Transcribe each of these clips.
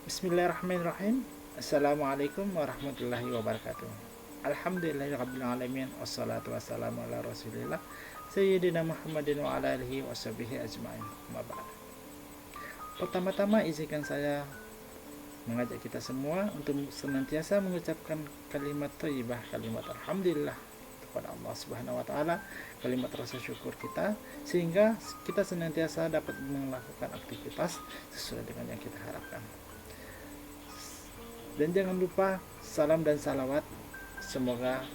Bismillahirrahmanirrahim. Assalamualaikum warahmatullahi wabarakatuh. Alhamdulillahirabbil alamin wassalatu wassalamu ala Rasulillah Sayyidina Muhammadin wa ala alihi washabihi ajmain. Amma ba'd. Pertama-tama izinkan saya mengajak kita semua untuk senantiasa mengucapkan kalimat thayyibah, kalimat alhamdulillah kepada Allah Subhanahu wa taala, kalimat rasa syukur kita sehingga kita senantiasa dapat melakukan aktivitas sesuai dengan yang kita harapkan. Dan jangan lupa salam dan salawat semoga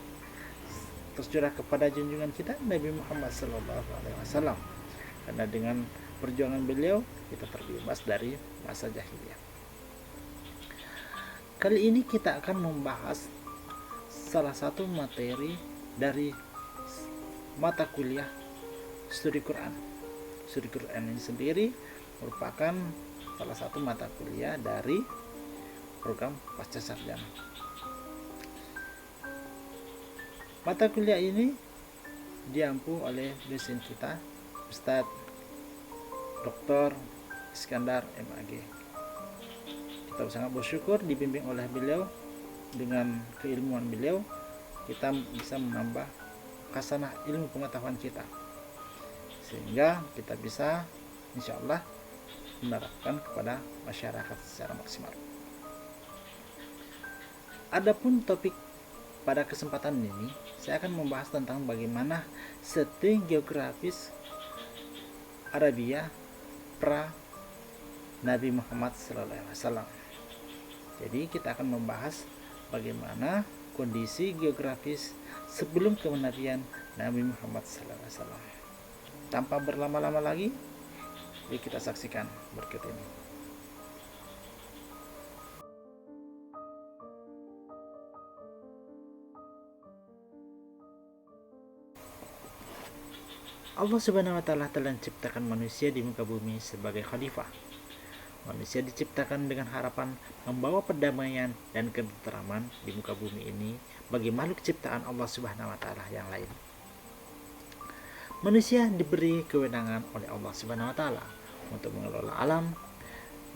tercurah kepada junjungan kita Nabi Muhammad SAW, karena dengan perjuangan beliau kita terbebas dari masa jahiliyah. Kali ini kita akan membahas salah satu materi dari mata kuliah studi Quran. Studi Quran ini sendiri merupakan salah satu mata kuliah dari program pasca sarjana. Mata kuliah ini diampu oleh dosen kita, Ustadz Dr. Iskandar MAG. Kita sangat bersyukur dibimbing oleh beliau. Dengan keilmuan beliau kita bisa menambah khasanah ilmu pengetahuan kita, sehingga kita bisa insya Allah menerapkan kepada masyarakat secara maksimal. Adapun topik pada kesempatan ini, saya akan membahas tentang bagaimana setting geografis Arabia pra Nabi Muhammad SAW. Jadi kita akan membahas bagaimana kondisi geografis sebelum kenabian Nabi Muhammad SAW. Tanpa berlama-lama lagi, yuk kita saksikan berikut ini. Allah Subhanahu wa taala telah menciptakan manusia di muka bumi sebagai khalifah. Manusia diciptakan dengan harapan membawa perdamaian dan ketentraman di muka bumi ini bagi makhluk ciptaan Allah Subhanahu wa taala yang lain. Manusia diberi kewenangan oleh Allah Subhanahu wa taala untuk mengelola alam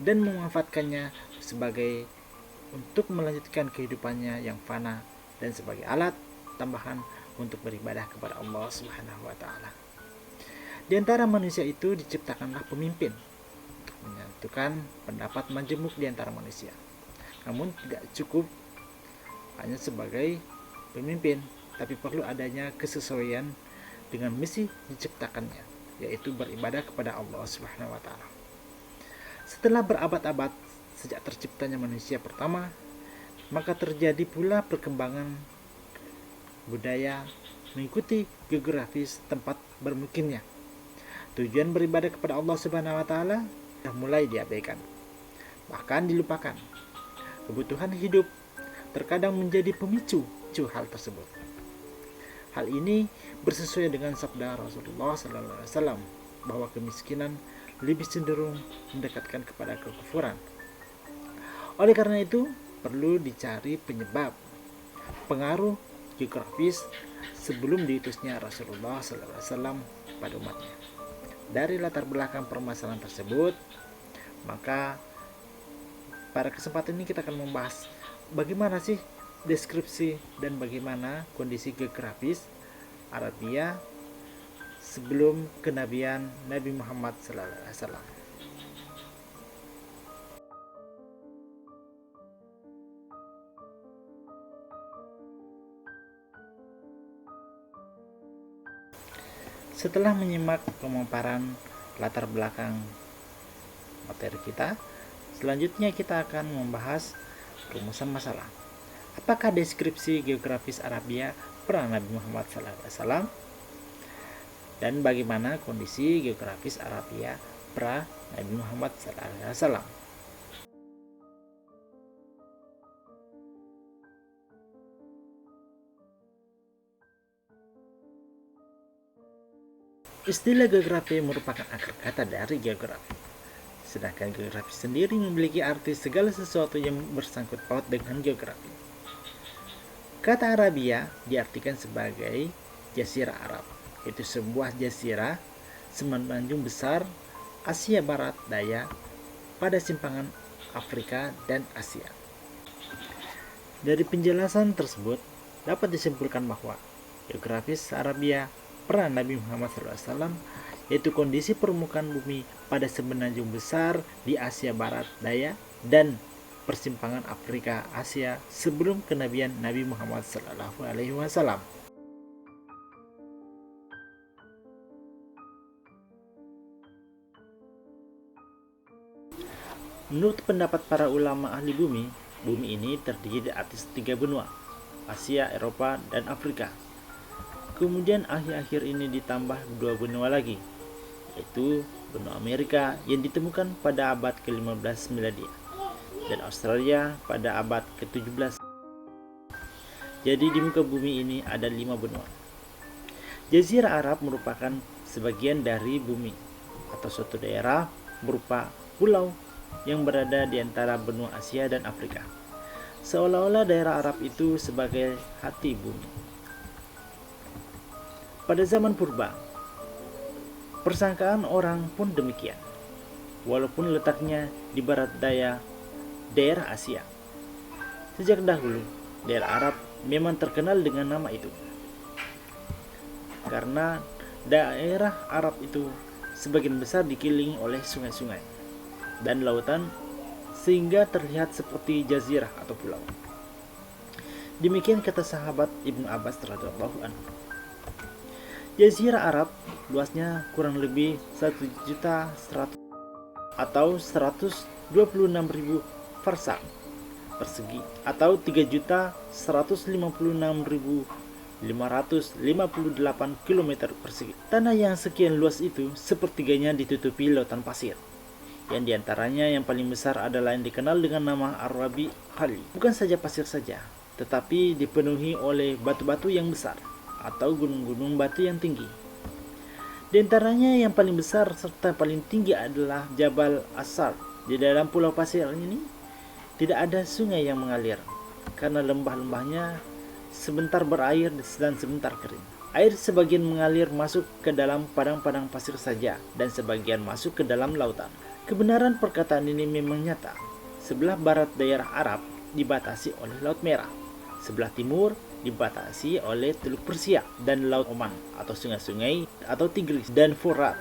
dan memanfaatkannya sebagai untuk melanjutkan kehidupannya yang fana dan sebagai alat tambahan untuk beribadah kepada Allah Subhanahu wa taala. Di antara manusia itu diciptakanlah pemimpin untuk menyatukan pendapat majemuk di antara manusia. Namun tidak cukup hanya sebagai pemimpin, tapi perlu adanya kesesuaian dengan misi diciptakannya, yaitu beribadah kepada Allah Subhanahu wa taala. Setelah berabad-abad sejak terciptanya manusia pertama, maka terjadi pula perkembangan budaya mengikuti geografis tempat bermukimnya. Tujuan beribadah kepada Allah Subhanahu wa taala sudah mulai diabaikan, bahkan dilupakan. Kebutuhan hidup terkadang menjadi pemicu hal tersebut. Hal ini bersesuaian dengan sabda Rasulullah SAW bahwa kemiskinan lebih cenderung mendekatkan kepada kekufuran. Oleh karena itu, perlu dicari penyebab pengaruh geografis sebelum diutusnya Rasulullah SAW pada umatnya. Dari latar belakang permasalahan tersebut, maka pada kesempatan ini kita akan membahas bagaimana sih deskripsi dan bagaimana kondisi geografis Arabia sebelum kenabian Nabi Muhammad SAW. Setelah menyimak pemaparan latar belakang materi kita, selanjutnya kita akan membahas rumusan masalah. Apakah deskripsi geografis Arabia pra Nabi Muhammad SAW? Dan bagaimana kondisi geografis Arabia pra Nabi Muhammad SAW? Istilah geografi merupakan akar kata dari geografi. Sedangkan geografi sendiri memiliki arti segala sesuatu yang bersangkut paut dengan geografi. Kata Arabia diartikan sebagai Jazirah Arab, yaitu sebuah jazirah semenanjung besar Asia Barat Daya pada simpangan Afrika, dan Asia. Dari penjelasan tersebut dapat disimpulkan bahwa geografis Arabia peran Nabi Muhammad SAW, yaitu kondisi permukaan bumi pada semenanjung besar di Asia Barat Daya dan persimpangan Afrika Asia sebelum kenabian Nabi Muhammad SAW. Menurut pendapat para ulama ahli bumi, bumi ini terdiri atas 3 benua, Asia, Eropa, dan Afrika. Kemudian akhir-akhir ini ditambah 2 benua lagi, yaitu benua Amerika yang ditemukan pada abad ke-15 miladiah dan Australia pada abad ke-17. Jadi di muka bumi ini ada 5 benua. Jazirah Arab merupakan sebagian dari bumi atau suatu daerah berupa pulau yang berada di antara benua Asia dan Afrika. Seolah-olah daerah Arab itu sebagai hati bumi. Pada zaman purba, persangkaan orang pun demikian, walaupun letaknya di barat daya daerah Asia. Sejak dahulu, daerah Arab memang terkenal dengan nama itu, karena daerah Arab itu sebagian besar dikelilingi oleh sungai-sungai dan lautan, sehingga terlihat seperti jazirah atau pulau. Demikian kata sahabat Ibnu Abbas radhiyallahu anhu. Jazirah Arab luasnya kurang lebih 1.100.000 atau 126.000 farsak persegi atau 3.156.558 km persegi. Tanah yang sekian luas itu sepertiganya ditutupi lautan pasir, yang diantaranya yang paling besar adalah yang dikenal dengan nama Arabi Khali. Bukan saja pasir saja, tetapi dipenuhi oleh batu-batu yang besar atau gunung-gunung batu yang tinggi. Di antaranya yang paling besar serta paling tinggi adalah Jabal Asar. Di dalam pulau pasir ini tidak ada sungai yang mengalir, karena lembah-lembahnya sebentar berair dan sebentar kering. Air sebagian mengalir masuk ke dalam padang-padang pasir saja, dan sebagian masuk ke dalam lautan. Kebenaran perkataan ini memang nyata. Sebelah barat daerah Arab dibatasi oleh Laut Merah, sebelah timur dibatasi oleh Teluk Persia dan Laut Oman atau sungai-sungai atau Tigris dan Furat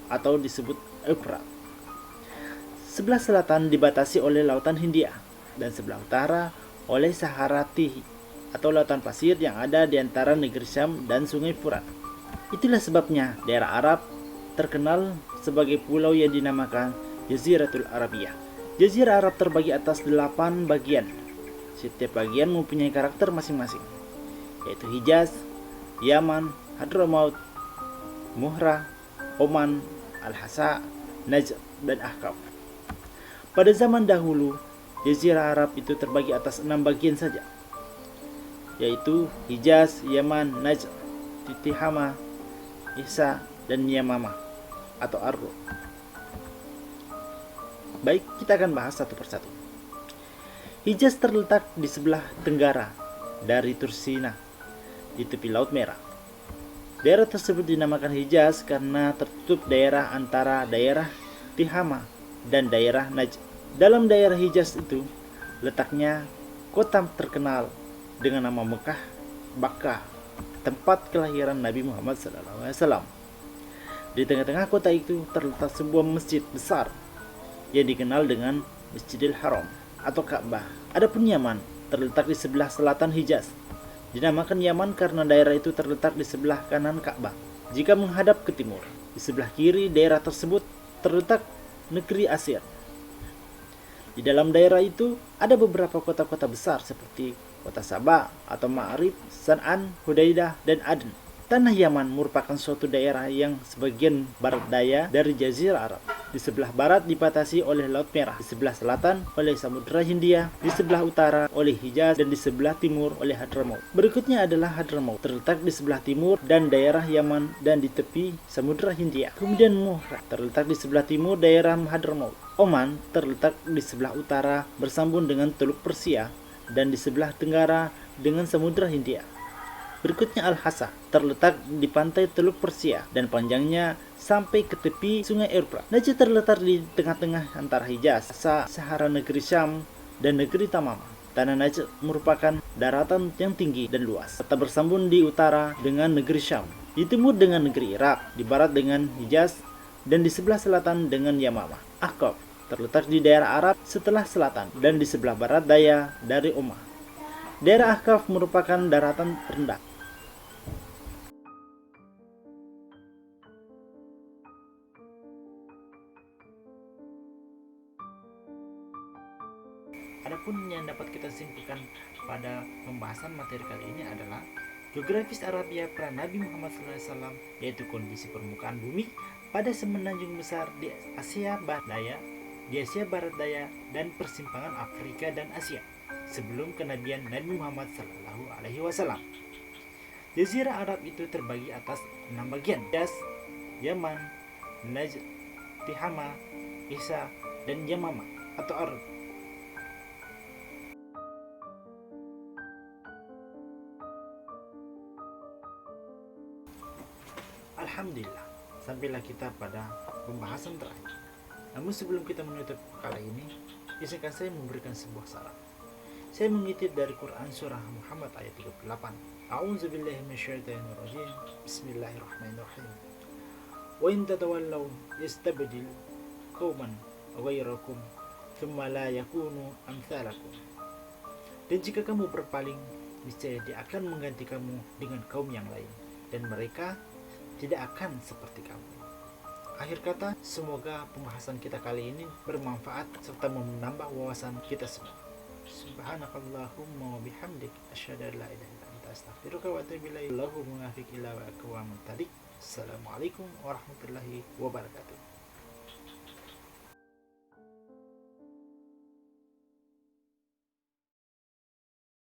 atau disebut Efrat. Sebelah selatan dibatasi oleh Lautan Hindia dan sebelah utara oleh Sahara Tihi atau lautan pasir yang ada di antara negeri Syam dan Sungai Furat. Itulah sebabnya daerah Arab terkenal sebagai pulau yang dinamakan Jaziratul Arabiyah. Jazirah Arab terbagi atas 8 bagian. Setiap bagian mempunyai karakter masing-masing, yaitu Hijaz, Yaman, Hadramaut, Muhrah, Oman, Al-Hasa, Najd, dan Ahqaf. Pada zaman dahulu, Jazirah Arab itu terbagi atas 6 bagian saja, yaitu Hijaz, Yaman, Najd, Tihama, Ihsa, dan Yamamah atau Argo. Baik, kita akan bahas satu persatu. Hijaz terletak di sebelah tenggara dari Tursina di tepi Laut Merah. Daerah tersebut dinamakan Hijaz karena tertutup daerah antara daerah Tihama dan daerah Najd. Dalam daerah Hijaz itu letaknya kota terkenal dengan nama Mekah, Bakkah, tempat kelahiran Nabi Muhammad SAW. Di tengah-tengah kota itu terletak sebuah masjid besar yang dikenal dengan Masjidil Haram atau Ka'bah. Adapun Yaman terletak di sebelah selatan Hijaz. Dinamakan Yaman karena daerah itu terletak di sebelah kanan Ka'bah. Jika menghadap ke timur, di sebelah kiri daerah tersebut terletak negeri Asir. Di dalam daerah itu ada beberapa kota-kota besar seperti kota Sabah atau Ma'rib, San'an, Hudaidah, dan Aden. Tanah Yaman merupakan suatu daerah yang sebagian barat daya dari Jazirah Arab. Di sebelah barat dibatasi oleh Laut Merah, di sebelah selatan oleh Samudra Hindia, di sebelah utara oleh Hijaz, dan di sebelah timur oleh Hadramaut. Berikutnya adalah Hadramaut, terletak di sebelah timur dan daerah Yaman dan di tepi Samudra Hindia. Kemudian Muhrah, terletak di sebelah timur daerah Hadramaut. Oman terletak di sebelah utara bersambung dengan Teluk Persia dan di sebelah tenggara dengan Samudra Hindia. Berikutnya Al-Hasa, terletak di pantai Teluk Persia dan panjangnya sampai ke tepi sungai Euphrat. Najd terletak di tengah-tengah antara Hijaz, Sahara negeri Syam, dan negeri Tamama. Tanah Najd merupakan daratan yang tinggi dan luas, serta bersambung di utara dengan negeri Syam, di timur dengan negeri Irak, di barat dengan Hijaz, dan di sebelah selatan dengan Yamamah. Ahqaf terletak di daerah Arab setelah selatan dan di sebelah barat daya dari Oman. Daerah Ahqaf merupakan daratan rendah. Adapun yang dapat kita simpulkan pada pembahasan materi kali ini adalah geografis Arabia pra Nabi Muhammad SAW, yaitu kondisi permukaan bumi pada semenanjung besar di Asia Barat Daya dan persimpangan Afrika dan Asia sebelum kenabian Nabi Muhammad SAW. Jazirah Arab itu terbagi atas 6 bagian: Hijaz, Yaman, Najd, Tihama, Isa, dan Yamama atau Arab. Alhamdulillah, sampailah kita pada pembahasan terakhir. Namun sebelum kita menutup kali ini, izinkan saya memberikan sebuah saran. Saya mengutip dari Quran surah Muhammad ayat 38. A'udzubillahi minasyaitonirrajim. Bismillahirrahmanirrahim. Wa in tatawallaw yastabdil qauman ghairakum thumma la yakunu amsalakum. Dan jika kamu berpaling, niscaya Dia akan mengganti kamu dengan kaum yang lain, dan mereka tidak akan seperti kamu. Akhir kata, semoga pembahasan kita kali ini bermanfaat serta menambah wawasan kita semua. Subhanakallahumma wa bihamdik asyhadu an la ilaha illa anta astaghfiruka wa atubu ilaik. Assalamualaikum warahmatullahi wabarakatuh.